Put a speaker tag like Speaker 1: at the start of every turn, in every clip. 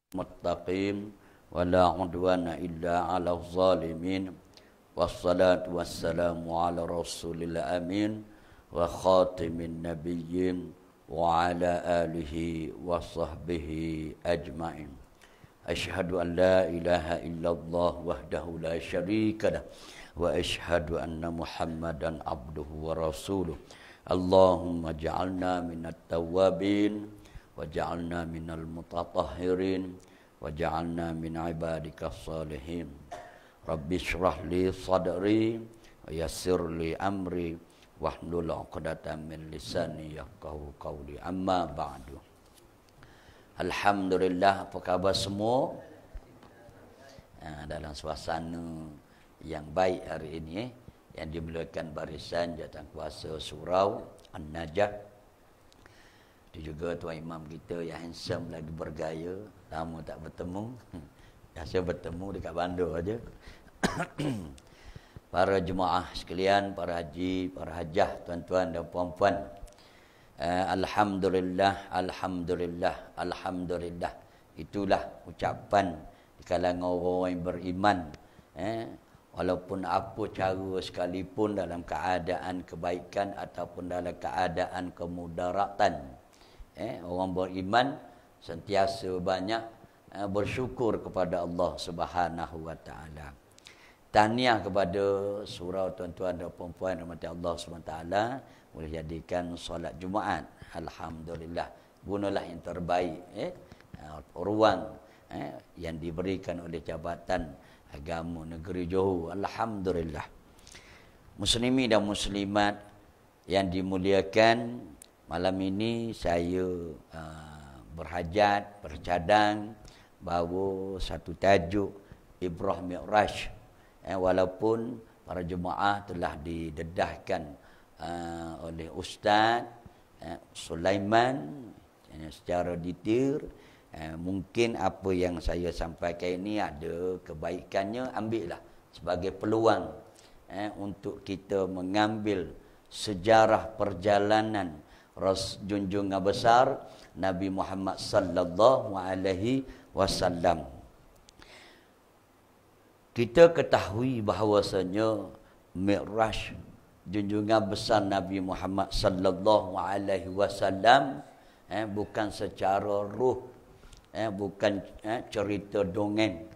Speaker 1: muttaqin wala udwana illa 'alal zalimin wassalatu wassalamu ala rasulil amin wa khatimin nabiyyin wa ala alihi wa sahbihi ajma'in. Asyhadu an la ilaha illallah wahdahu la syarika lah wa asyhadu anna Muhammadan abduhu wa rasuluh. Allahumma ja'alna minat tawwabin waj'alna minal mutatahhirin waj'alna min ibadikas salihin. Rabbi shrah li sadri wa yassir li amri wahlul 'uqdatam min lisani yafqahu qawli. Amma ba'du. Alhamdulillah, apa khabar semua? Dalam suasana yang baik hari ini yang dimuliakan barisan Jawatankuasa Surau An-Najah. Itu juga tuan imam kita yang handsome lagi bergaya, lama tak bertemu. Biasa bertemu dekat bandar aja. Para jemaah sekalian, para haji, para hajah, tuan-tuan dan puan-puan. Alhamdulillah, alhamdulillah, alhamdulillah. Itulah ucapan di kalangan orang yang beriman. Walaupun apa cara sekalipun dalam keadaan kebaikan ataupun dalam keadaan kemudaratan. Orang beriman sentiasa banyak bersyukur kepada Allah Subhanahu wa taala. Tahniah kepada surau tuan-tuan dan puan-puan rahmati Allah Subhanahu wa taala boleh jadikan solat Jumaat. Alhamdulillah. Gunalah yang terbaik ruang yang diberikan oleh Jabatan Agama Negeri Johor. Alhamdulillah. Muslimin dan muslimat yang dimuliakan, malam ini saya berhajat, bercadang bawa satu tajuk Ibrah Mi'raj. Walaupun para jemaah telah didedahkan oleh Ustaz Sulaiman secara detail, mungkin apa yang saya sampaikan ini ada kebaikannya, ambillah sebagai peluang untuk kita mengambil sejarah perjalanan junjungan besar Nabi Muhammad sallallahu alaihi wasallam. Kita ketahui bahawasanya Mi'raj, junjungan besar Nabi Muhammad sallallahu alaihi wasallam, bukan secara ruh, bukan cerita dongeng.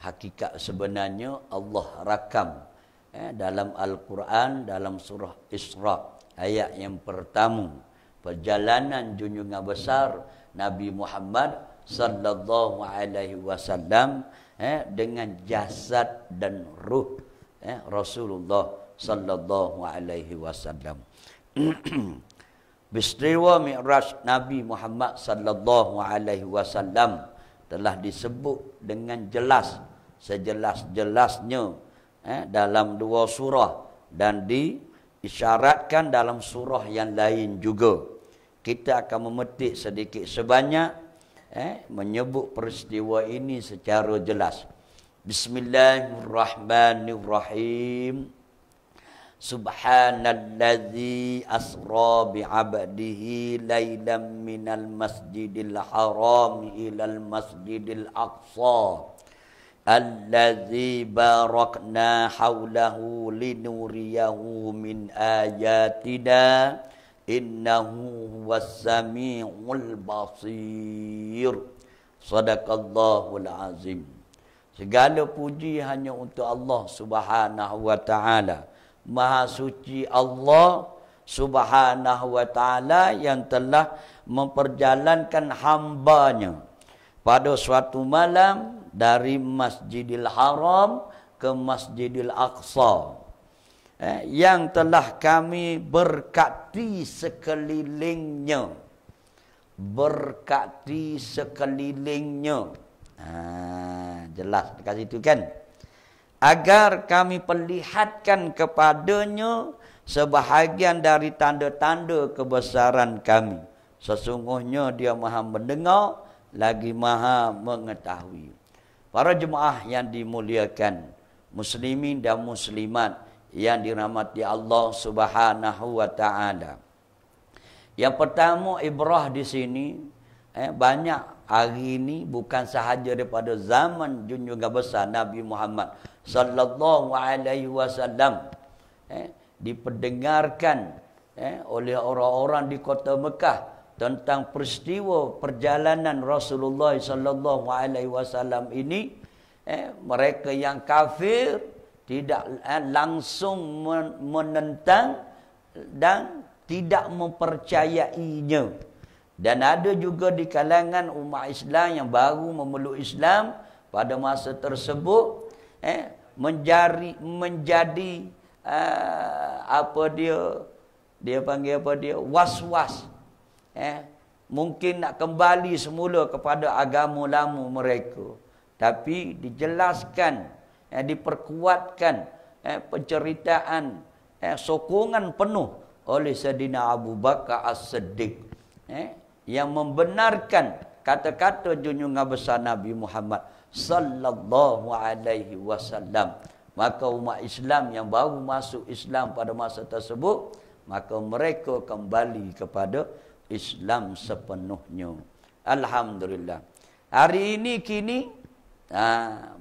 Speaker 1: Hakikat sebenarnya Allah rakam dalam Al-Quran, dalam surah Isra ayat yang pertama. Perjalanan junjungan besar Nabi Muhammad sallallahu alaihi wasallam dengan jasad dan ruh Rasulullah sallallahu alaihi wasallam. Peristiwa Mi'raj Nabi Muhammad sallallahu alaihi wasallam telah disebut dengan jelas, sejelas-jelasnya dalam dua surah dan diisyaratkan dalam surah yang lain juga. Kita akan memetik sedikit sebanyak menyebut peristiwa ini secara jelas. Bismillahirrahmanirrahim. Subhanalladzi asra bi'abdihi lailan minal masjidil haram ilal masjidil aqsa alladzi barakna haulahu linuriyahu min ayatina innahu huwas samiul basir. Sadaqallahul azim. Segala puji hanya untuk Allah Subhanahu wa taala. Maha suci Allah Subhanahu wa taala yang telah memperjalankan hambanya pada suatu malam dari Masjidil Haram ke Masjidil Aqsa, yang telah kami berkati sekelilingnya. Berkati sekelilingnya. Jelas dekat situ kan. Agar kami perlihatkan kepadanya sebahagian dari tanda-tanda kebesaran kami. Sesungguhnya dia maha mendengar lagi maha mengetahui. Para jemaah yang dimuliakan, muslimin dan muslimat yang dirahmati Allah Subhanahu wa taala. Yang pertama, ibrah di sini banyak hari ini bukan sahaja daripada zaman junjungan besar Nabi Muhammad sallallahu alaihi wasallam diperdengarkan oleh orang-orang di kota Mekah tentang peristiwa perjalanan Rasulullah sallallahu alaihi wasallam ini, mereka yang kafir tidak langsung menentang dan tidak mempercayainya. Dan ada juga di kalangan umat Islam yang baru memeluk Islam pada masa tersebut menjadi apa dia panggil apa dia, was-was, mungkin nak kembali semula kepada agama lama mereka. Tapi dijelaskan, diperkuatkan penceritaan, sokongan penuh oleh Sayyidina Abu Bakar As-Siddiq, yang membenarkan kata-kata junjungan besar Nabi Muhammad sallallahu alaihi wasallam. Maka umat Islam yang baru masuk Islam pada masa tersebut, maka mereka kembali kepada Islam sepenuhnya. Alhamdulillah. Hari ini kini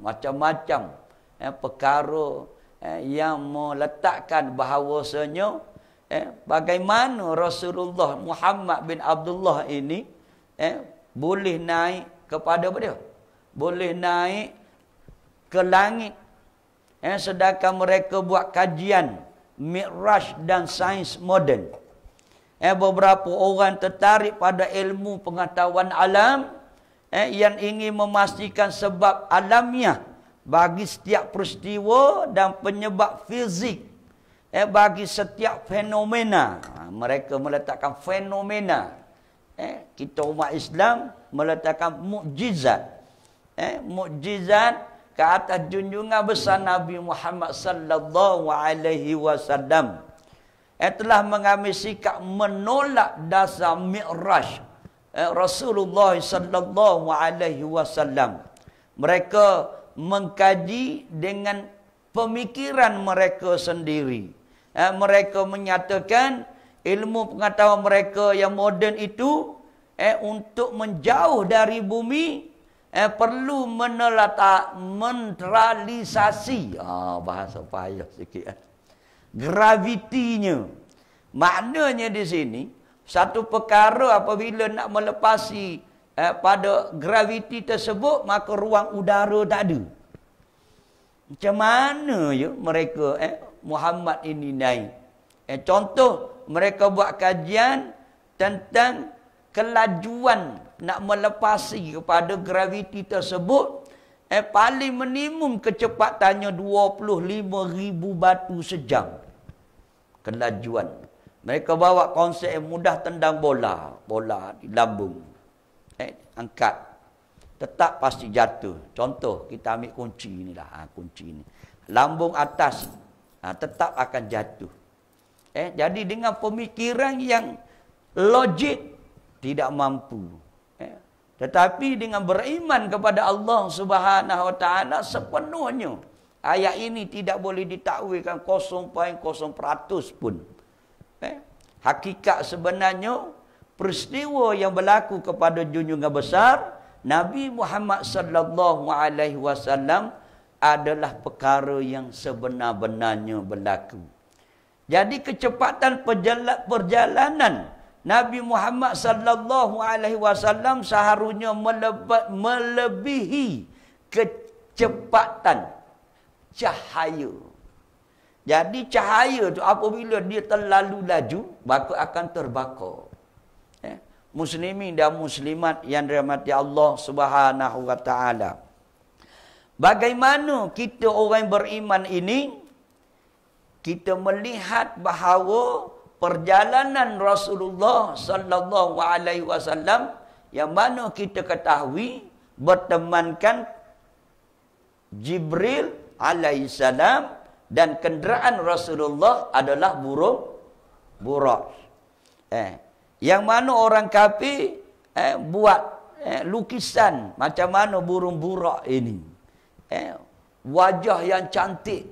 Speaker 1: macam-macam perkara yang meletakkan bahawasanya bagaimana Rasulullah Muhammad bin Abdullah ini boleh naik kepada apa dia? Boleh naik ke langit. Sedangkan mereka buat kajian Mi'raj dan sains moden. Beberapa orang tertarik pada ilmu pengetahuan alam, yang ingin memastikan sebab alamiah bagi setiap peristiwa dan penyebab fizik bagi setiap fenomena. Mereka meletakkan fenomena. Kita umat Islam meletakkan mukjizat. Mukjizat ke atas junjungan besar Nabi Muhammad sallallahu alaihi wasallam. Telah mengambil sikap menolak dasar Mi'raj Rasulullah sallallahu alaihi wasallam. Mereka mengkaji dengan pemikiran mereka sendiri. Mereka menyatakan ilmu pengetahuan mereka yang moden itu untuk menjauh dari bumi perlu menetralisasi, bahasa payah sikit, gravitinya. Maknanya di sini satu perkara apabila nak melepasi pada graviti tersebut, maka ruang udara tak ada. Macam mana ya mereka Muhammad ini naik? Contoh, mereka buat kajian tentang kelajuan nak melepasi kepada graviti tersebut. Paling minimum kecepatannya 25,000 batu sejam. Kelajuan. Mereka bawa konsep mudah tendang bola di lambung. Angkat. Tetap pasti jatuh. Contoh, kita ambil kunci inilah. Kunci ini. Lambung atas. Tetap akan jatuh. Jadi dengan pemikiran yang logik, tidak mampu. Tetapi dengan beriman kepada Allah Subhanahu Wa Taala sepenuhnya, ayat ini tidak boleh ditakwilkan 0.0% pun. Hakikat sebenarnya peristiwa yang berlaku kepada junjungan besar Nabi Muhammad sallallahu alaihi wasallam adalah perkara yang sebenar-benarnya berlaku. Jadi kecepatan perjalanan Nabi Muhammad sallallahu alaihi wasallam seharusnya melebihi kecepatan cahaya. Jadi cahaya tu apabila dia terlalu laju, maka akan terbakar. Muslimin dan muslimat yang dirahmati Allah Subhanahu wa taala. Bagaimana kita orang beriman ini, kita melihat bahawa perjalanan Rasulullah sallallahu alaihi wasallam yang mana kita ketahui bertemankan Jibril alaihi salam, dan kenderaan Rasulullah adalah burung burak. Yang mana orang kafir buat lukisan macam mana burung burak ini. Wajah yang cantik,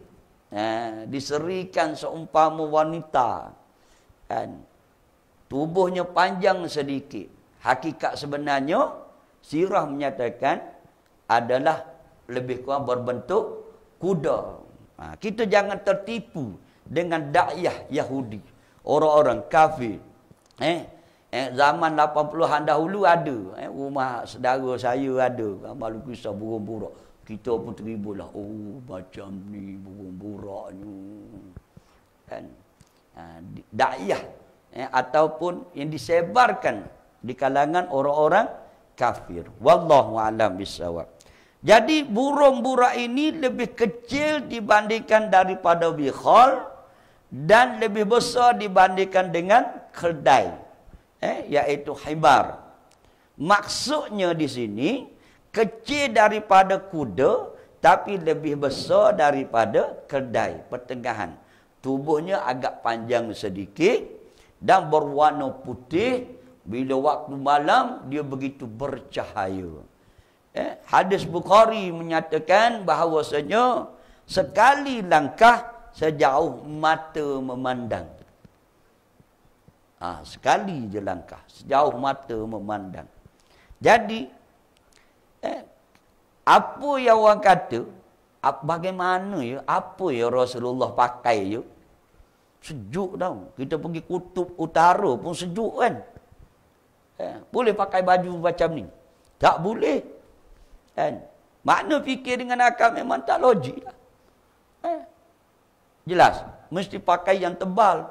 Speaker 1: diserikan seumpama wanita, tubuhnya panjang sedikit. Hakikat sebenarnya Sirah menyatakan adalah lebih kurang berbentuk kuda. Kita jangan tertipu dengan dakwah Yahudi. Orang-orang kafir. Zaman 80-an dahulu ada. Rumah saudara saya ada. Malu kisah burung-burung. Kita pun teribulah. Oh, macam ni burung-burungnya. Kan? Dakwah. Ataupun yang disebarkan di kalangan orang-orang kafir. Wallahu a'lam bissawab. Jadi burung-burung ini lebih kecil dibandingkan daripada bikhal dan lebih besar dibandingkan dengan keldai, yaitu himar. Maksudnya di sini kecil daripada kuda tapi lebih besar daripada keldai, pertengahan. Tubuhnya agak panjang sedikit dan berwarna putih. Bila waktu malam dia begitu bercahaya. Hadis Bukhari menyatakan bahawasanya sekali langkah sejauh mata memandang. Sekali je langkah sejauh mata memandang. Jadi apa yang orang kata, bagaimana ya, apa ya Rasulullah pakai ya? Sejuk tau. Kita pergi kutub utara pun sejuk kan. Boleh pakai baju macam ni? Tak boleh. Kan? Makna fikir dengan akal memang tak logik lah. Jelas. Mesti pakai yang tebal.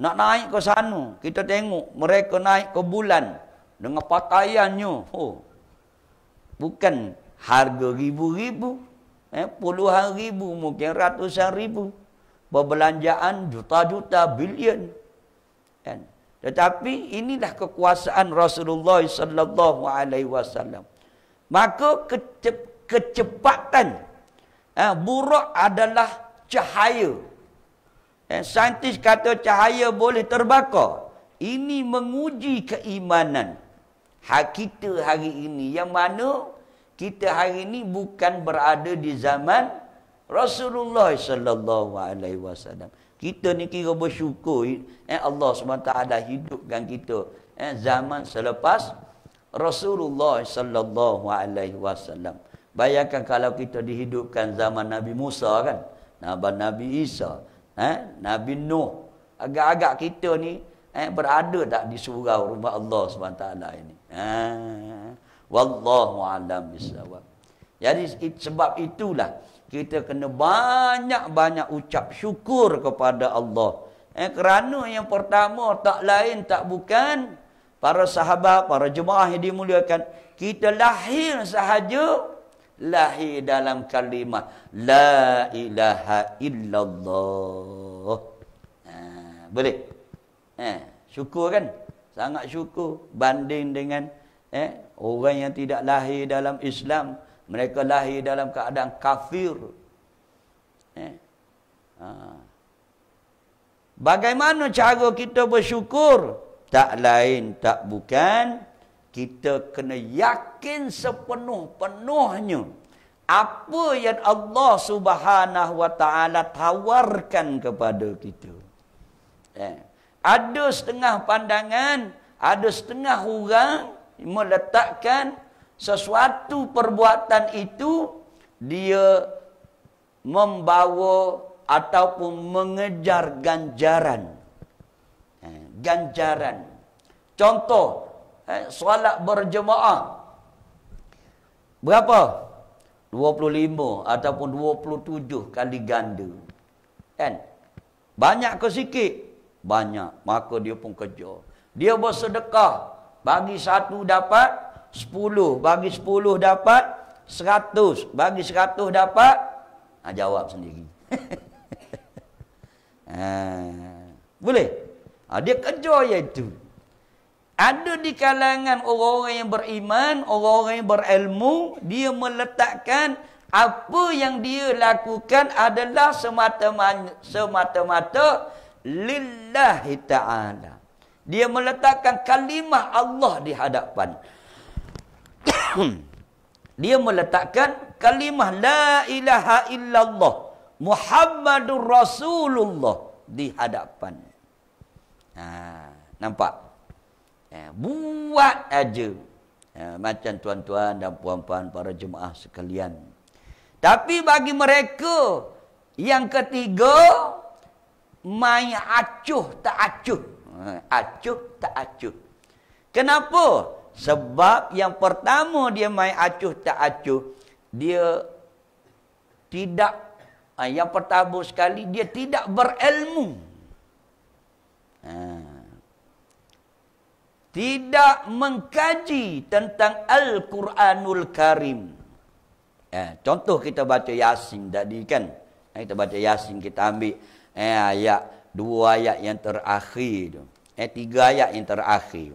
Speaker 1: Nak naik ke sana, kita tengok mereka naik ke bulan dengan pakaiannya. Bukan harga ribu-ribu. Puluhan ribu, mungkin ratusan ribu. Perbelanjaan juta-juta, bilion. Kan? Tetapi inilah kekuasaan Rasulullah sallallahu alaihi wasallam. Maka kecepatan buruk adalah cahaya. Saintis kata cahaya boleh terbakar. Ini menguji keimanan kita hari ini, yang mana kita hari ini bukan berada di zaman Rasulullah sallallahu alaihi wasallam. Kita ni kira bersyukur Allah SWT hidupkan kita zaman selepas Rasulullah sallallahu alaihi wasallam. Bayangkan kalau kita dihidupkan zaman Nabi Musa kan, Nabi Isa, Nabi Nuh. Agak-agak kita ni berada tak di surau rumah Allah SWT ini. Wallahu a'lam bissawab. Jadi sebab itulah kita kena banyak-banyak ucap syukur kepada Allah. Kerana yang pertama tak lain tak bukan para sahabat, para jemaah yang dimuliakan, kita lahir sahaja lahir dalam kalimat la ilaha illallah. Boleh? Syukur kan? Sangat syukur banding dengan orang yang tidak lahir dalam Islam. Mereka lahir dalam keadaan kafir. Bagaimana cara kita bersyukur? Tak lain, tak bukan. Kita kena yakin sepenuh-penuhnya apa yang Allah Subhanahu wa ta'ala tawarkan kepada kita. Ada setengah pandangan, ada setengah orang meletakkan sesuatu perbuatan itu dia membawa ataupun mengejar ganjaran. Ganjaran. Contoh, solat berjemaah. Berapa? 25 ataupun 27 kali ganda. Kan? Banyak ke sikit? Banyak. Maka dia pun kejar. Dia bersedekah. Bagi satu dapat 10, bagi 10 dapat 100, bagi 100 dapat jawab sendiri. Boleh? Dia kejar iaitu. Ada di kalangan orang-orang yang beriman, orang-orang yang berilmu, dia meletakkan apa yang dia lakukan adalah semata-mata lillahi ta'ala. Dia meletakkan kalimah Allah di hadapan. Dia meletakkan kalimah la ilaha illallah Muhammadur Rasulullah di hadapan. Nampak? Buat aja. Macam tuan-tuan dan puan-puan para jemaah sekalian. Tapi bagi mereka yang ketiga, main acuh tak acuh. Acuh tak acuh. Kenapa? Sebab yang pertama dia main acuh tak acuh, dia tidak, yang pertama sekali, dia tidak berilmu. Tidak mengkaji tentang Al-Quranul Karim. Contoh kita baca Yasin tadi kan. Kita baca Yasin, kita ambil ayat, 2 ayat yang terakhir tu. 3 ayat yang terakhir.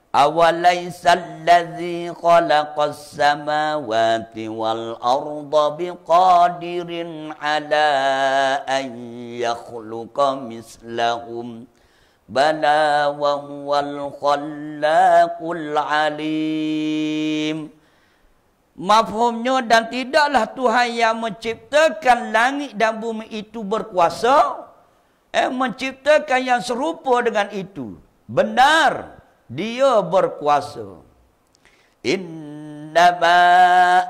Speaker 1: Awalaisal ladzi khalaqas samawati wal arda biqadirin ala an yakhluqa mislahum bala wa huwal khallaqul alim. Mafhumnya, dan tidaklah Tuhan yang menciptakan langit dan bumi itu berkuasa menciptakan yang serupa dengan itu. Benar, dia berkuasa. Innama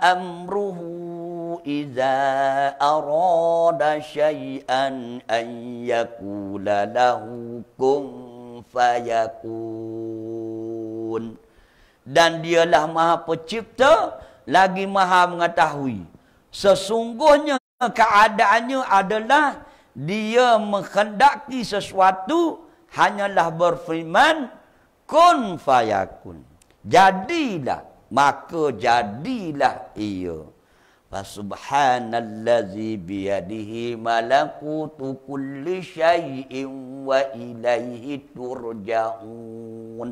Speaker 1: amruhu iza arada syai'an an yakula lahu kun fayakun. Dan dialah Maha Pencipta, lagi Maha mengetahui. Sesungguhnya keadaannya adalah dia menghendaki sesuatu, hanyalah berfirman kun fayakun. Jadilah, maka jadilah ia. Fasubhanallazi biyadihi malakutu kulli syai'in wa ilaihi turja'un.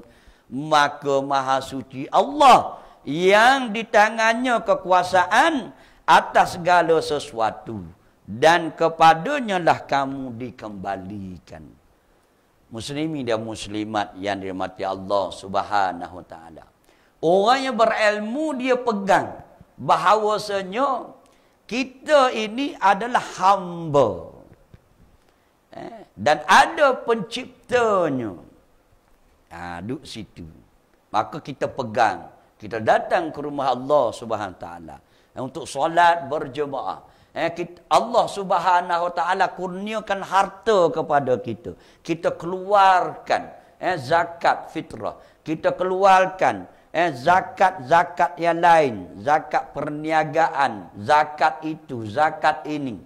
Speaker 1: Maka maha suci Allah yang di tangannya kekuasaan atas segala sesuatu, dan kepadanya lah kamu dikembalikan. Muslimin dan muslimat yang dirahmati Allah Subhanahu wa taala. Orang yang berilmu dia pegang bahawasanya kita ini adalah hamba. Dan ada penciptanya. Duduk situ. Maka kita pegang. Kita datang ke rumah Allah Subhanahu wa taala untuk solat berjemaah. Allah Subhanahu wa taala kurniakan harta kepada kita. Kita keluarkan zakat fitrah. Kita keluarkan zakat-zakat yang lain, zakat perniagaan, zakat itu, zakat ini.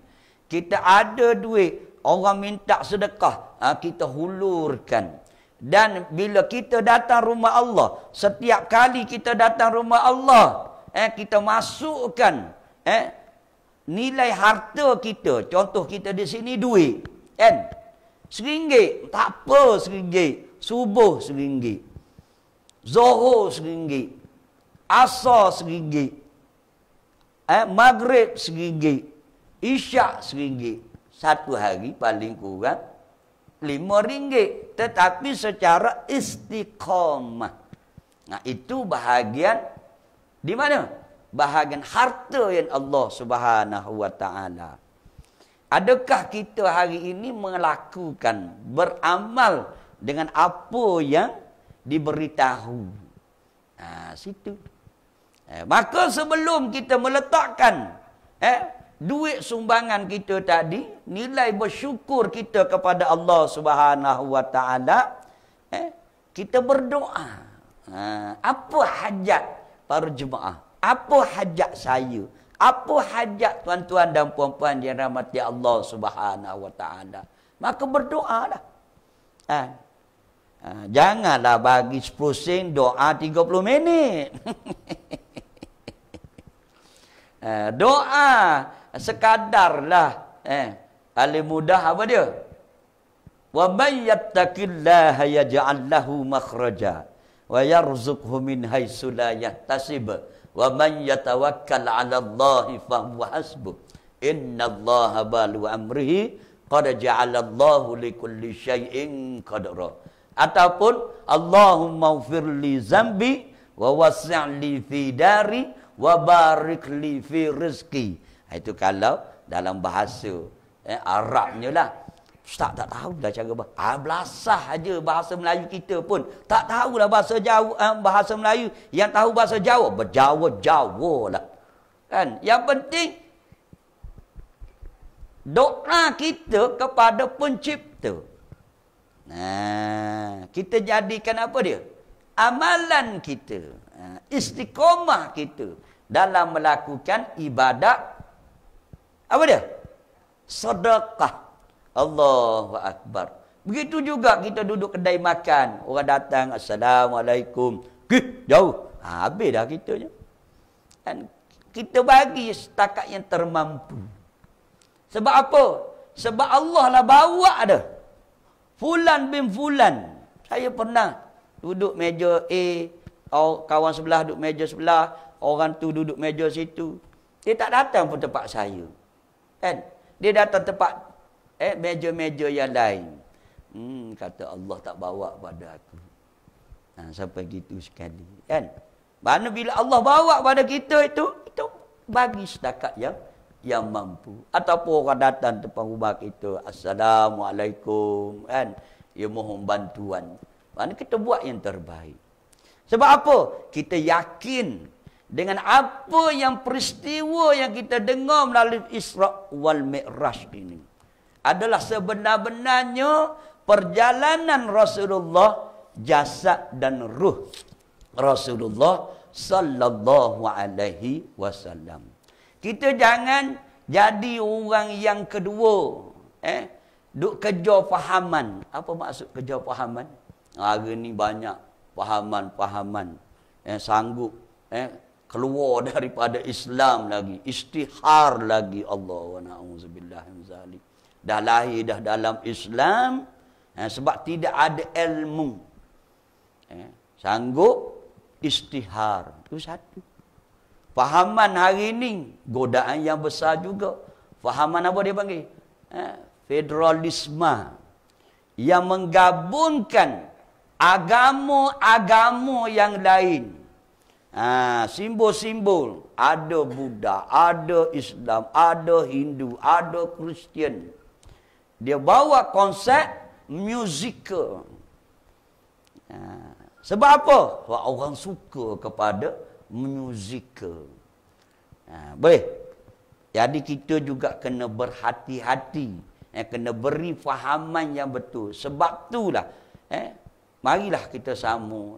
Speaker 1: Kita ada duit, orang minta sedekah, kita hulurkan. Dan bila kita datang rumah Allah, setiap kali kita datang rumah Allah, kita masukkan nilai harta kita. Contoh kita di sini duit, kan? RM1, tak apa RM1. Subuh RM1. Zuhur RM1. Asar RM1. Maghrib RM1. Isyak RM1. Satu hari paling kurang RM5. Tetapi secara istiqamah. Nah, itu bahagian di mana? Bahagian harta yang Allah Subhanahu wa taala. Adakah kita hari ini melakukan, beramal dengan apa yang diberitahu? Situ. Maka sebelum kita meletakkan duit sumbangan kita tadi, nilai bersyukur kita kepada Allah Subhanahu wa taala, kita berdoa. Apa hajat para jemaah? Apa hajat saya? Apa hajat tuan-tuan dan puan-puan yang dirahmati Allah Subhanahu wa taala? Maka berdoalah. Janganlah bagi 10 sen doa 30 minit. Doa sekadarlah. Paling mudah apa dia? Wa may yattaqillaha yaj'al lahu makhraja wa yarzuqhu min haitsu la yahtasib wa man yatawakkal 'ala Allahi fa huwa hasbuh innallaha balighu amrihi qad ja'ala Allahu likulli syai'in qadra. Ataupun Allahumma ighfirli zambi wa wasi'li fi dari wa barik li fi rizqi. Itu kalau dalam bahasa Arabnya lah. Ustaz tak tahulah cara belasah aja bahasa Melayu kita pun. Tak tahulah bahasa Jawa, bahasa Melayu. Yang tahu bahasa Jawa, berjawa-jawa lah. Kan? Yang penting, doa kita kepada pencipta. Nah, kita jadikan apa dia? Amalan kita. Istiqomah kita. Dalam melakukan ibadat. Apa dia? Sedekah. Allahu Akbar. Begitu juga kita duduk kedai makan. Orang datang, Assalamualaikum. Jauh. Habis dah kitanya. Dan kita bagi setakat yang termampu. Sebab apa? Sebab Allah lah bawa dah. Fulan bin Fulan. Saya pernah duduk meja A. Kawan sebelah duduk meja sebelah. Orang tu duduk meja situ. Dia tak datang pun tempat saya. Kan? Dia datang tempat meja-meja yang lain. Kata Allah tak bawa pada aku. Sampai gitu sekali. Kan? Mana bila Allah bawa pada kita itu bagi setakat yang mampu. Ataupun orang datang tempat rumah kita, Assalamualaikum. Kan? Ya mohon bantuan. Mana kita buat yang terbaik. Sebab apa? Kita yakin dengan apa yang peristiwa yang kita dengar melalui Isra wal Mi'raj ini adalah sebenar-benarnya perjalanan Rasulullah, jasad dan ruh Rasulullah sallallahu alaihi wasallam. Kita jangan jadi orang yang kedua, duk kejar fahaman. Apa maksud kejar fahaman? Hari ni banyak fahaman-fahaman sanggup keluar daripada Islam lagi, istihar lagi. Allah wa na'udzubillah min zalik. Dah lahir dah dalam Islam sebab tidak ada ilmu. Sanggup istihar. Itu satu. Fahaman hari ini godaan yang besar juga. Fahaman apa dia panggil? Federalisme yang menggabungkan agama-agama yang lain. Simbol-simbol. Ada Buddha, ada Islam, ada Hindu, ada Kristian. Dia bawa konsep musikal. Sebab apa? Sebab orang suka kepada musikal. Boleh. Jadi kita juga kena berhati-hati. Kena beri fahaman yang betul. Sebab itulah. Marilah kita sama.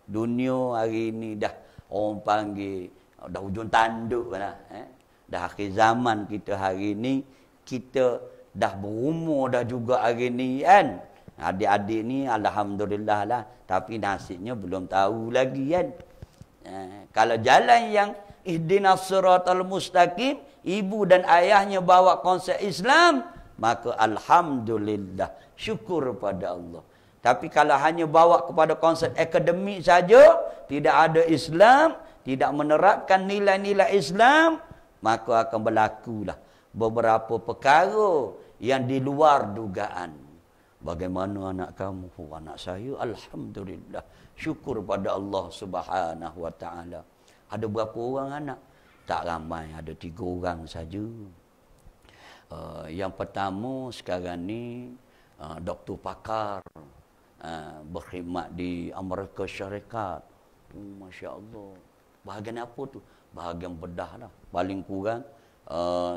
Speaker 1: Dunia hari ini dah orang panggil, dah hujung tanduk lah. Dah akhir zaman kita hari ini. Kita dah berumur dah juga hari ni kan. Adik-adik ni alhamdulillah lah. Tapi nasibnya belum tahu lagi kan. Kalau jalan yang ihdinas siratal mustaqim, ibu dan ayahnya bawa konsep Islam, maka alhamdulillah, syukur pada Allah. Tapi kalau hanya bawa kepada konsep akademik saja, tidak ada Islam, tidak menerapkan nilai-nilai Islam, maka akan berlakulah beberapa perkara yang di luar dugaan. Bagaimana anak kamu? Anak saya alhamdulillah, syukur pada Allah Subhanahu wa taala. Ada berapa orang anak? Tak ramai, ada 3 orang saja. Yang pertama sekarang ni doktor pakar, berkhidmat di Amerika Syarikat. Masya Allah. Bahagian apa tu? Bahagian bedah lah. Paling kurang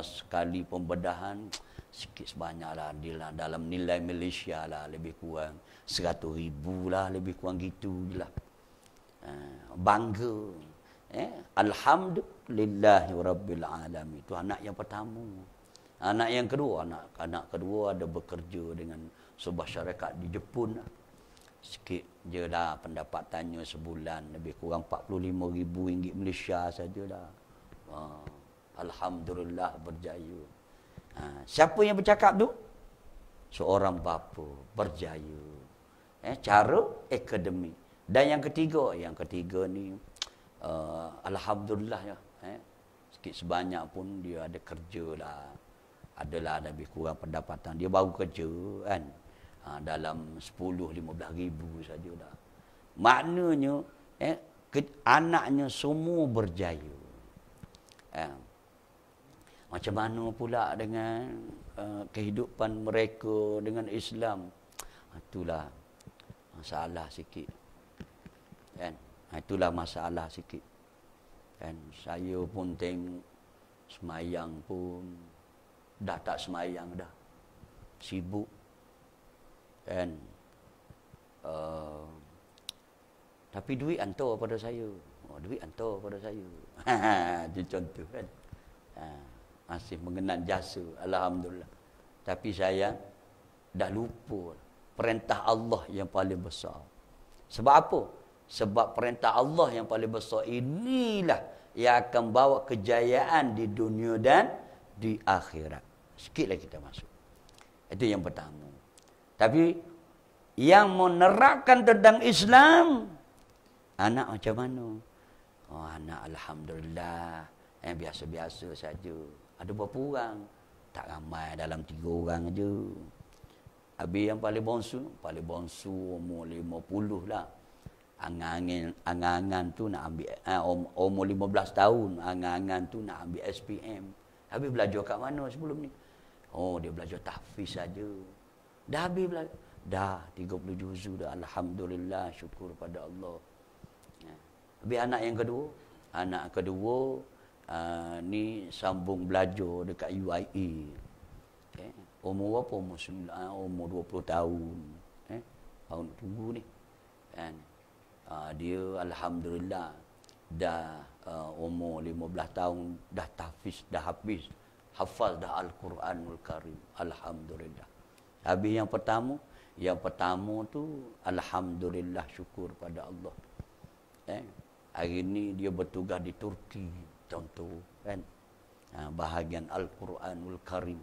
Speaker 1: sekali pembedahan sikit sebanyak lah dalam nilai Malaysia lah, lebih kurang 100,000 lah, lebih kurang gitu lah. Bangga. Alhamdulillahi Rabbil Alamin. Itu anak yang pertama. Anak yang kedua, anak kedua ada bekerja dengan sebuah syarikat di Jepun lah. Sikit je lah pendapatannya sebulan, lebih kurang 45,000 ringgit Malaysia sajalah. Alhamdulillah berjaya. Siapa yang bercakap tu? Seorang bapa berjaya. Cara akademik. Dan yang ketiga ni alhamdulillah ya. Sikit sebanyak pun dia ada kerja lah. Adalah lebih kurang pendapatan. Dia baru kerja kan. Dalam 10-15 ribu sajalah. Maknanya anaknya semua berjaya. Macam mana pula dengan kehidupan mereka dengan Islam. Itulah masalah sikit. Kan? Itulah masalah sikit. Kan? Saya pun tengok semayang pun dah tak semayang dah. Sibuk. Kan? Tapi duit hantar pada saya. Duit hantar pada saya. Itu contoh kan. Masih mengenal jasa. Alhamdulillah. Tapi saya dah lupa perintah Allah yang paling besar. Sebab apa? Sebab perintah Allah yang paling besar inilah yang akan bawa kejayaan di dunia dan di akhirat. Sikitlah kita masuk. Itu yang pertama. Tapi yang menerapkan tentang Islam, anak macam mana? Oh, anak alhamdulillah, yang biasa-biasa saja. Ada berapa orang? Tak ramai, dalam 3 orang aja. Habis yang paling bonsu umur 50 lah. Angan-angan tu nak ambil umur 15 tahun, angan-angan tu nak ambil SPM. Habis belajar kat mana sebelum ni? Oh, dia belajar tahfiz saja. Dah habis belajar. Dah 30 juzuk dah, alhamdulillah, syukur pada Allah. Habis anak yang kedua, ni sambung belajar dekat UIA. Okay. Umur berapa? Umur 20 tahun. Tahun tunggu ni. Kan? Dia alhamdulillah dah umur 15 tahun dah tahfiz, dah habis. Hafaz dah Al-Quranul Karim. Alhamdulillah. Habis yang pertama tu alhamdulillah, syukur pada Allah. Hari ni dia bertugas di Turki, contoh kan. Bahagian Al-Quranul Karim.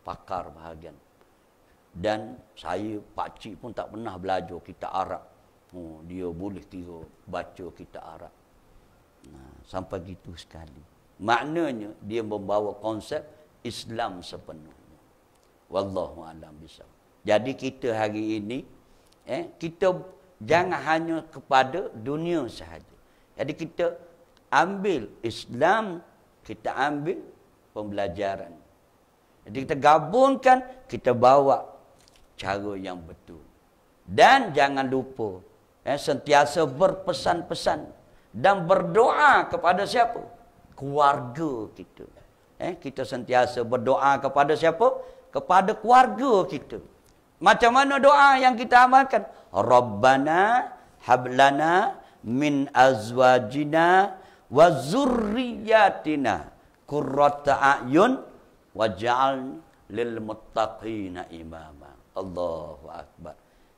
Speaker 1: Pakar bahagian. Dan saya, pakcik pun tak pernah belajar kitab Arab. Dia boleh kira baca kitab Arab. Sampai gitu sekali. Maknanya dia membawa konsep Islam sepenuhnya. Wallahu a'lam bishawab. Jadi kita hari ini kita jangan hanya kepada dunia sahaja. Jadi kita ambil Islam, kita ambil pembelajaran. Jadi kita gabungkan, kita bawa cara yang betul. Dan jangan lupa sentiasa berpesan-pesan dan berdoa kepada siapa? Keluarga kita. Kita sentiasa berdoa kepada siapa? Kepada keluarga kita. Macam mana doa yang kita amalkan? Rabbana hablana min azwajina wa zurriyatina qurrata a'yun waj'al lil muttaqina imama. Allahu akbar.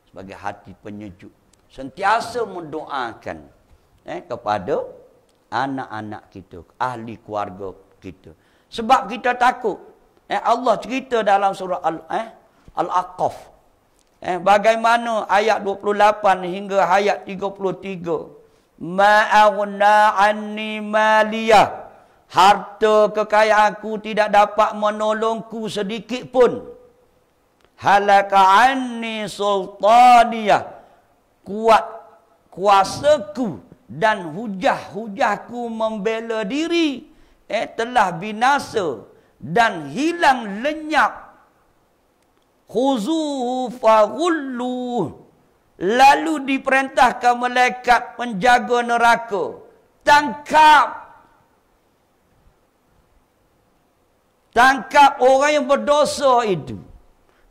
Speaker 1: Sebagai hati penyejuk, sentiasa mendoakan kepada anak-anak kita, ahli keluarga kita. Sebab kita takut. Allah cerita dalam surah Al-Aqaf. Bagaimana ayat 28 hingga ayat 33. Ma'aghna anni maliyah. Harta kekayaanku tidak dapat menolongku sedikit pun. Halaka anni sultaniyah. Kuasaku dan hujah-hujahku membela diri telah binasa dan hilang lenyap. Khuzuhu faghulluh. Lalu diperintahkan malaikat penjaga neraka, tangkap orang yang berdosa itu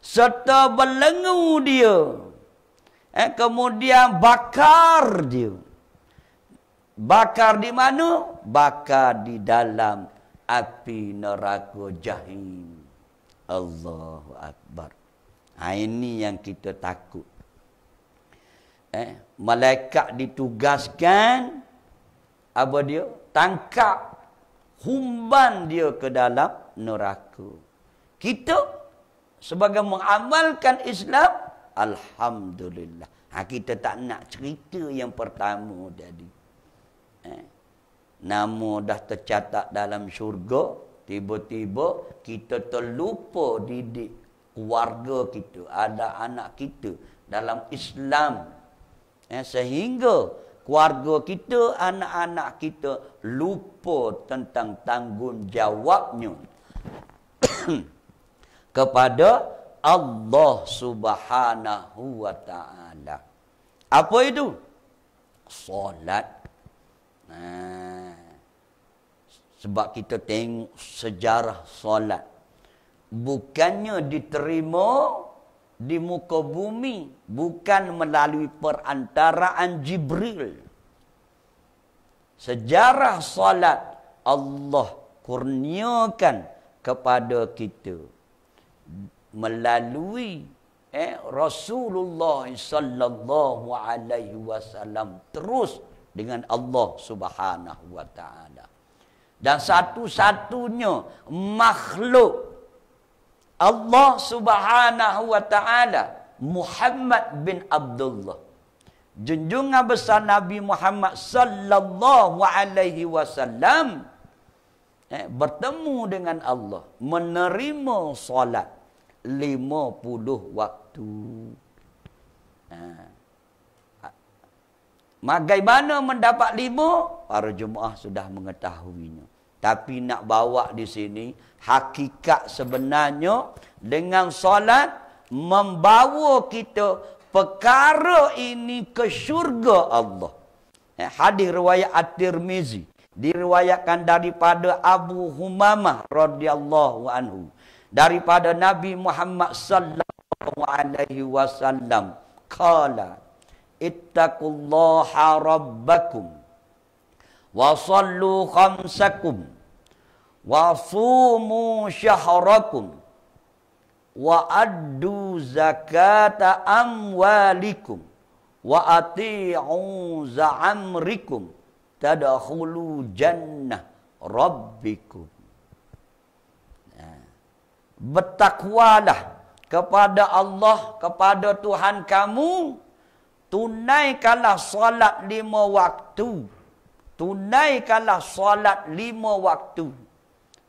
Speaker 1: serta belenggu dia. Kemudian bakar dia. Bakar di mana? Bakar di dalam api neraka jahim. Allahu akbar. Ini yang kita takut. Malaikat ditugaskan apa dia? Tangkap, humban dia ke dalam neraka. Kita sebagai mengamalkan Islam, alhamdulillah. Kita tak nak cerita yang pertama tadi. Nama dah tercatat dalam syurga, tiba-tiba kita terlupa didik keluarga kita, ada anak kita dalam Islam. Sehingga keluarga kita, anak-anak kita lupa tentang tanggungjawabnya kepada Allah Subhanahu wa ta'ala. Apa itu? Solat. Sebab kita tengok sejarah solat, bukannya diterima di muka bumi, bukan melalui perantaraan Jibril. Sejarah solat Allah kurniakan kepada kita melalui Rasulullah sallallahu alaihi wasallam, terus dengan Allah Subhanahu wa taala. Dan satu-satunya makhluk Allah Subhanahu wa taala, Muhammad bin Abdullah, junjungan besar Nabi Muhammad sallallahu alaihi wasallam, bertemu dengan Allah, menerima solat 50 waktu. Bagaimana mendapat 5? Para jemaah sudah mengetahuinya. Tapi nak bawa di sini, hakikat sebenarnya dengan solat membawa kita perkara ini ke syurga Allah. Hadis riwayat At-Tirmizi diriwayatkan daripada Abu Humamah radhiyallahu anhu, daripada Nabi Muhammad sallallahu alaihi wasallam, qala ittaqullaha rabbakum wa sallu khamsakum wa sumu syahrakum wa addu zakata amwalikum wa ati'u za'amrikum tadkhulu jannah rabbikum. Bertakwalah kepada Allah, kepada Tuhan kamu. Tunaikanlah solat 5 waktu. Tunaikanlah solat 5 waktu.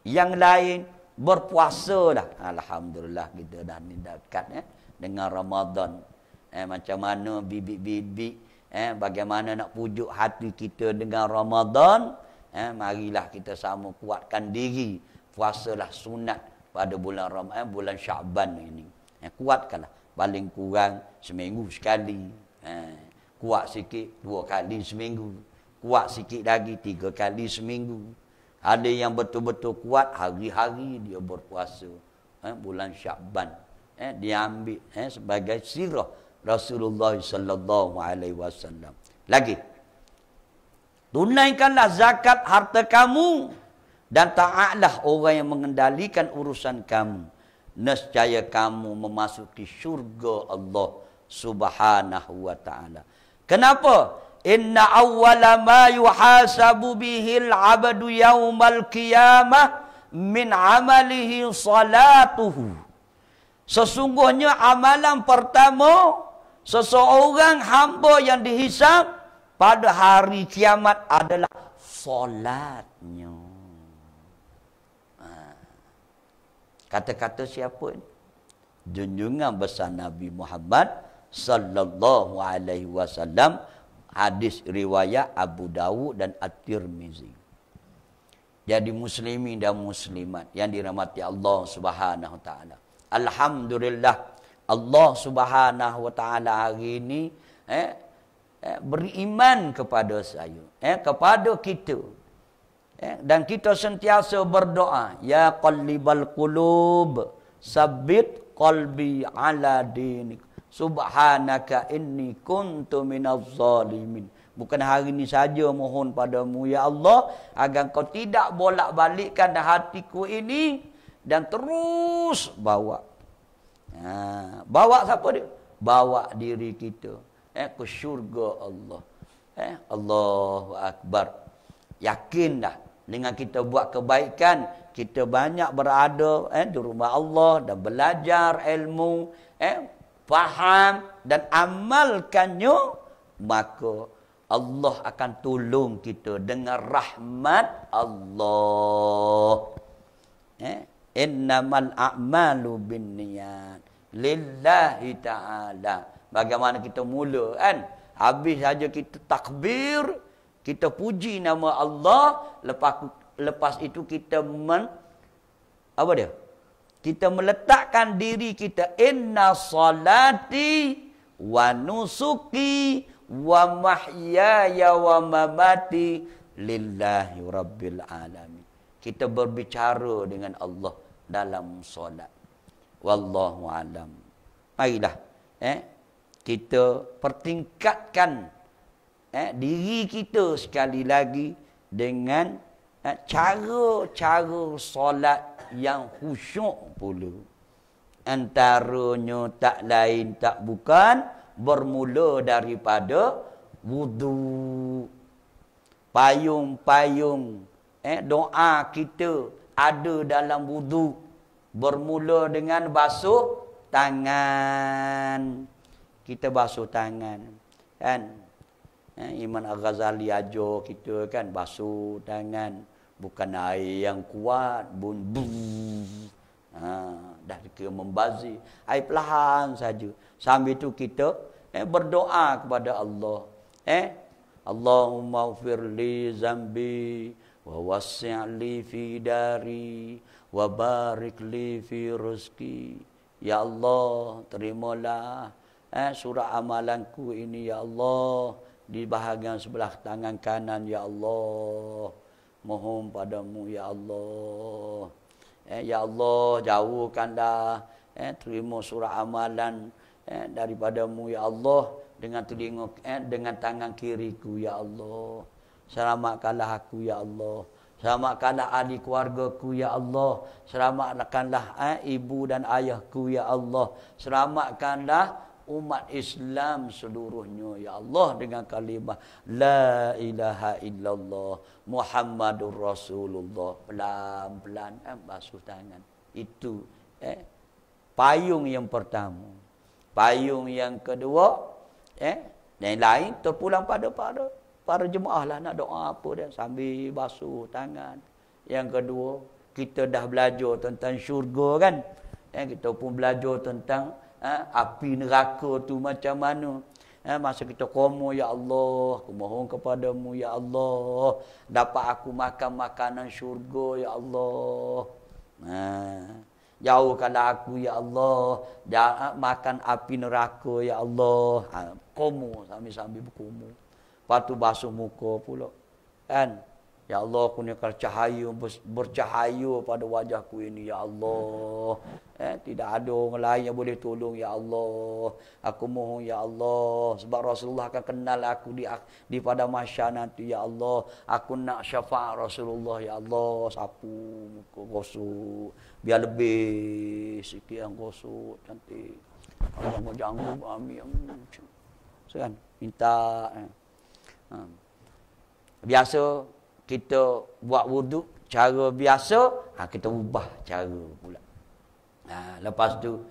Speaker 1: Yang lain berpuasalah. Alhamdulillah kita dah ni dekat dengan Ramadan. Macam mana bibik-bibik, bagaimana nak pujuk hati kita dengan Ramadan. Marilah kita sama kuatkan diri. Puasalah sunat pada bulan Ramadan, bulan Syaban ini. Kuatkanlah. Paling kurang seminggu sekali. Kuat sikit 2 kali seminggu. Kuat sikit lagi 3 kali seminggu. Ada yang betul-betul kuat, hari-hari dia berpuasa. Bulan Syaban. Dia ambil sebagai sirah Rasulullah sallallahu alaihi wasallam. Lagi. Tunaikanlah zakat harta kamu dan taatlah orang yang mengendalikan urusan kamu. Nescaya kamu memasuki syurga Allah Subhanahu wa ta'ala. Kenapa? Inna awwala ma yuhasabu bihil abdu yaumal qiyamah min amalihi salatuhu. Sesungguhnya amalan pertama seseorang hamba yang dihisab pada hari kiamat adalah solatnya. Kata-kata siapa ini? Junjungan besar Nabi Muhammad sallallahu alaihi wasallam. Hadis riwayat Abu Dawud dan At-Tirmizi. Jadi muslimin dan muslimat yang dirahmati Allah Subhanahu wa taala, alhamdulillah Allah Subhanahu wa taala hari ini beriman kepada saya, kepada kita. Dan kita sentiasa berdoa, ya qallibal qulub sabbit qalbi ala dinik subhanaka inni kuntu minaz zalimin. Bukan hari ini saja mohon padamu ya Allah agar kau tidak bolak-balikkan hatiku ini dan terus bawa. Bawa siapa dia? Bawa diri kita ke syurga Allah. Allahu Akbar. Yakinlah dengan kita buat kebaikan, kita banyak berada di rumah Allah dan belajar ilmu, faham dan amalkannya, maka Allah akan tolong kita dengan rahmat Allah. Innamal a'malu binniyat lillahi ta'ala. Bagaimana kita mula kan? Habis saja kita takbir, kita puji nama Allah, lepas itu kita apa dia? Kita meletakkan diri kita, inna salati wa nusuki wa mahyaya wa mamati lillahi rabbil alamin. Kita berbicara dengan Allah dalam solat. Wallahu alam. Marilah kita pertingkatkan diri kita sekali lagi dengan cara-cara solat yang khusyuk pula. Antaranya tak lain tak bukan bermula daripada wudu. Payung-payung doa kita ada dalam wudu. Bermula dengan basuh tangan. Kita basuh tangan. Kan? Imam Al-Ghazali ajar kita kan basuh tangan. Bukan air yang kuat. Dah kira membazir. Air perlahan saja. Sambil itu kita berdoa kepada Allah. Allahumma ghfir li zambi wa wassi' li fi dari wa barik li fi rizqi. Ya Allah, terimalah surah amalanku ini ya Allah di bahagian sebelah tangan kanan ya Allah. Mohon padamu ya Allah. Ya Allah, jauhkanlah terima surah amalan daripadamu ya Allah dengan telinga dengan tangan kiriku ya Allah. Selamatkanlah aku ya Allah. Selamatkanlah ahli keluargaku ya Allah. Selamatkanlah ibu dan ayahku ya Allah. Selamatkanlah umat Islam seluruhnya ya Allah dengan kalimah la ilaha illallah Muhammadur Rasulullah. Pelan-pelan basuh tangan. Itu payung yang pertama. Payung yang kedua yang lain terpulang pada para jemaah lah nak doa apa dia sambil basuh tangan. Yang kedua, kita dah belajar tentang syurga kan. Kita pun belajar tentang api neraka tu macam mana. Masa kita komo, ya Allah, aku mohon kepadamu ya Allah, dapat aku makan makanan syurga ya Allah. Jauhkanlah aku ya Allah, makan api neraka ya Allah. Komo sambil berkomo. Lepas tu basuh muka pula. Kan? Ya Allah, kurniakan cahaya, bercahaya pada wajahku ini ya Allah. Tidak ada orang lain yang boleh tolong ya Allah. Aku mohon ya Allah, sebab Rasulullah akan kenal aku di pada mahsyar nanti ya Allah. Aku nak syafaat Rasulullah ya Allah. Sapu muka gosok biar lebih sikit yang gosok cantik. Kalau jangan ambil kan minta biasa kita buat wuduk cara biasa, kita ubah cara pula. Lepas tu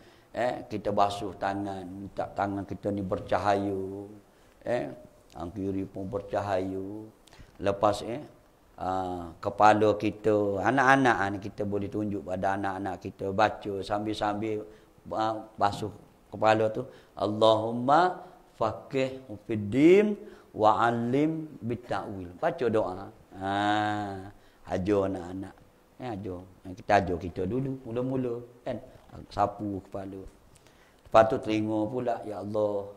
Speaker 1: kita basuh tangan, minta tangan kita ni bercahaya, tangan kiri pun bercahaya. Lepas kepala kita, anak-anak ni kita boleh tunjuk pada anak-anak kita baca sambil-sambil basuh kepala tu, Allahumma faqih fid din wa 'allim bita'wil. Baca doa. Ajar anak-anak. Ajar. Kita ajar kita dulu mula-mula kan. Sapu kepala. Lepas tu telinga pula, ya Allah,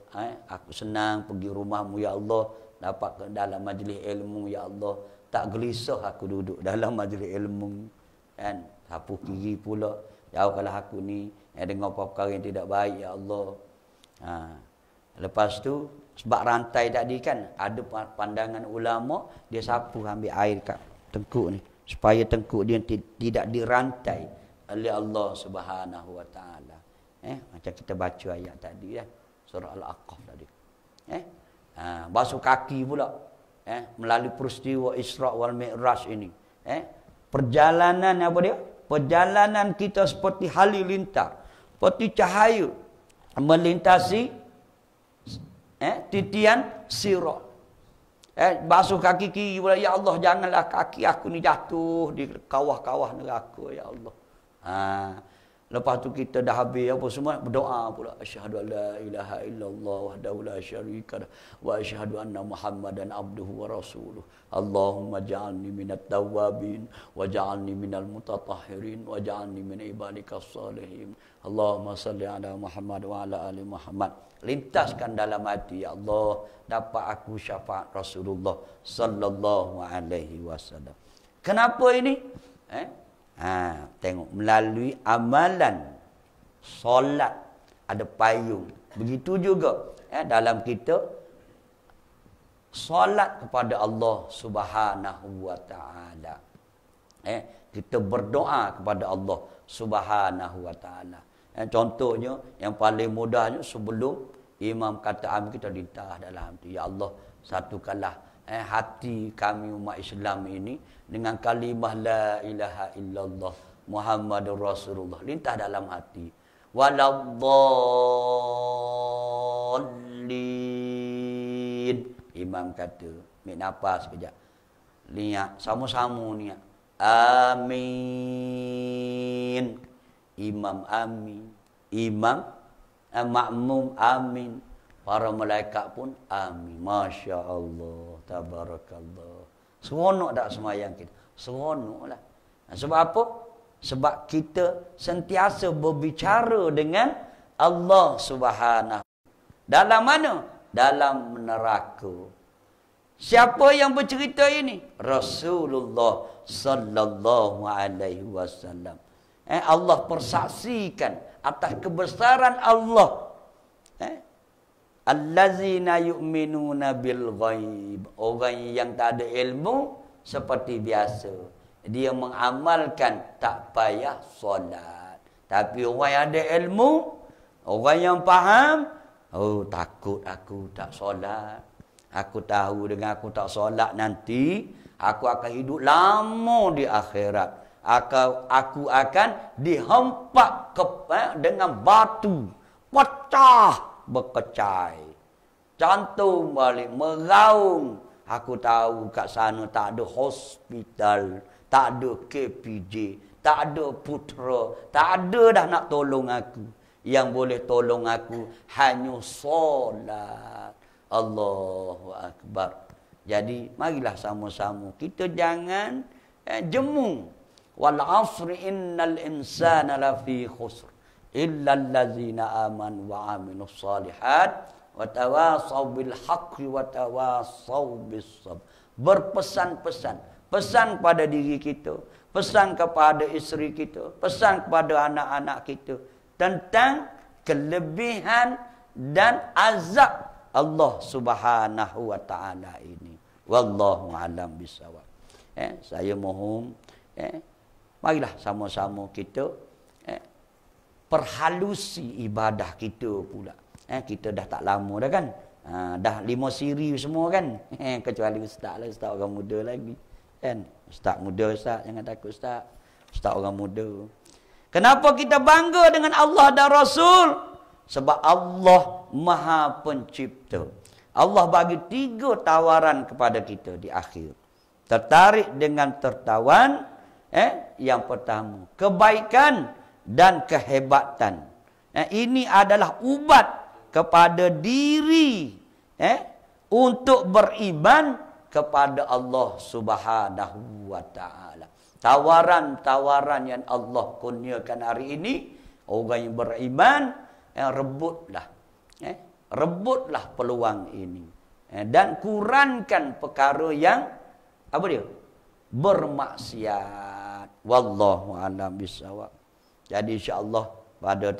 Speaker 1: aku senang pergi rumahmu ya Allah, dapat ke dalam majlis ilmu ya Allah. Tak gelisah aku duduk dalam majlis ilmu kan. Sapu kiri pula, jauhkanlah aku ni dengan perkara yang tidak baik ya Allah. Lepas tu sebab rantai tadi kan ada pandangan ulama, dia sapu ambil air kat tengkuk ni supaya tengkuk dia tidak dirantai oleh Allah Subhanahu wa taala. Macam kita baca ayat tadi surah Al-Aqaf tadi. Basuh kaki pula melalui peristiwa Isra wal Mi'raj ini. Perjalanan apa dia? Perjalanan kita seperti halilintar, seperti cahaya melintasi titian sirat. Basuh kaki kiri pula, ya Allah janganlah kaki aku ni jatuh di kawah-kawah neraka ya Allah. Lepas tu kita dah habis apa semua, berdoa pula. Asyhadu an la ilaha illallah wahdahu la syarika lah wa asyhadu anna Muhammadan abduhu wa rasuluh. Allahumma ja'alni minat tawwabin wa ja'alni minal mutatahhirin wa ja'alni min ibadikas salihin. Allahumma salli ala Muhammad wa ala ali Muhammad. Lintaskan dalam hati, ya Allah, dapat aku syafaat Rasulullah sallallahu alaihi wasallam. Kenapa ini? Tengok, melalui amalan solat ada payung. Begitu juga dalam kita solat kepada Allah Subhanahu wa taala. Kita berdoa kepada Allah Subhanahu wa taala. Contohnya yang paling mudahnya, sebelum imam kata amin, kita lintah dalam hati, ya Allah, satukanlah hati kami umat Islam ini dengan kalimah la ilaha illallah Muhammadur Rasulullah. Lintah dalam hati. Waladdallin. Imam kata, ambil nafas sekejap. Niat, sama-sama niat. Amin. Imam amin. Imam, makmum amin. Para malaikat pun amin. Masya Allah. Tabarakallah. Seronok tak semayang kita? Seronoklah. Sebab apa? Sebab kita sentiasa berbicara dengan Allah Subhanahu. Dalam mana? Dalam neraka. Siapa yang bercerita ini? Rasulullah sallallahu alaihi wasallam. Allah persaksikan atas kebesaran Allah. Allazina yu'minuna bil ghaib. Orang yang tak ada ilmu seperti biasa, dia mengamalkan tak payah solat. Tapi orang yang ada ilmu, orang yang faham, oh takut aku tak solat. Aku tahu dengan aku tak solat nanti aku akan hidup lama di akhirat. Aku akan dihempak dengan batu, pecah berkecai, jantung balik, meraung. Aku tahu kat sana tak ada hospital, tak ada KPJ, tak ada Putra, tak ada dah nak tolong aku. Yang boleh tolong aku hanya solat. Allahu Akbar. Jadi marilah sama-sama kita jangan jemu. Wal asri innal insana lafi khusr illa allazina amanu wa amilus salihat wa tawasaw bil haqqi wa tawasaw bis sabr. Berpesan-pesan, pesan pada diri kita, pesan kepada isteri kita, pesan kepada anak-anak kita tentang kelebihan dan azab Allah Subhanahu wa taala ini. Wallahu alam bisawab. Saya mohon marilah sama-sama kita perhalusi ibadah kita pula. Kita dah tak lama dah kan. Dah 5 siri semua kan. Kecuali ustaz lah, ustaz orang muda lagi. Kan? Ustaz muda, ustaz, jangan takut ustaz. Ustaz orang muda. Kenapa kita bangga dengan Allah dan Rasul? Sebab Allah Maha Pencipta. Allah bagi 3 tawaran kepada kita di akhir. Tertarik dengan tertawan. Yang pertama, kebaikan dan kehebatan. Ini adalah ubat kepada diri untuk beriman kepada Allah Subhanahu wa taala. Tawaran-tawaran yang Allah kurniakan hari ini, orang yang beriman rebutlah peluang ini, dan kurangkan perkara yang apa dia? Bermaksiat. Wallahu a'lam bissawab. Jadi insya-Allah pada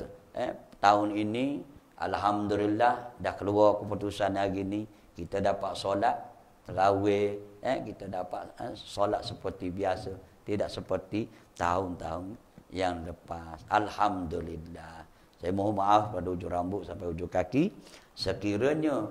Speaker 1: tahun ini alhamdulillah dah keluar keputusan hari ini, kita dapat solat tarawih, kita dapat solat seperti biasa, tidak seperti tahun-tahun yang lepas. Alhamdulillah. Saya mohon maaf pada ujung rambut sampai ujung kaki sekiranya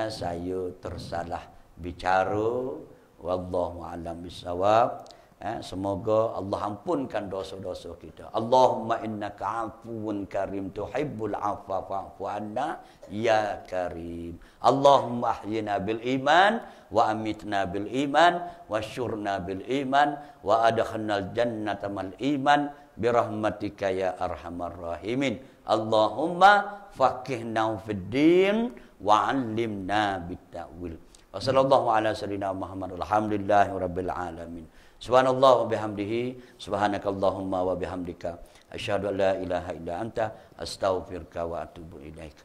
Speaker 1: saya tersalah bicara. Wallahu a'lam bissawab. Semoga Allah ampunkan dosa-dosa kita. Allahumma innaka afuwun karim tuhibbul afwa fa'fu anna ya karim. Allahumma ahyina bil iman wa amitna bil iman wa syurna bil iman wa adkhilnal jannata mal iman birahmatika ya arhamar rahimin. Allahumma faqihna fid din wa 'allimna bit-ta'wil. Wa sallallahu ala sayyidina Muhammad alhamdulillahi rabbil alamin. Subhanallah wa bihamdihi subhanakallahumma wa bihamdika asyhadu an la ilaha illa anta astaghfiruka wa atubu ilaik.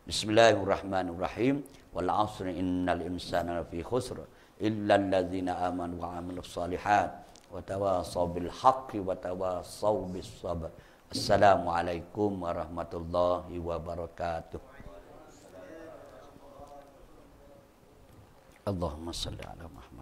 Speaker 1: Bismillahirrahmanirrahim. Wal 'asri innal insana lafi khusr illa alladzina amanu wa 'amilus shalihat wa tawasaw bil haqqi wa tawasaw bis sabr. Assalamualaikum warahmatullahi wabarakatuh. Allahumma salli ala Muhammad.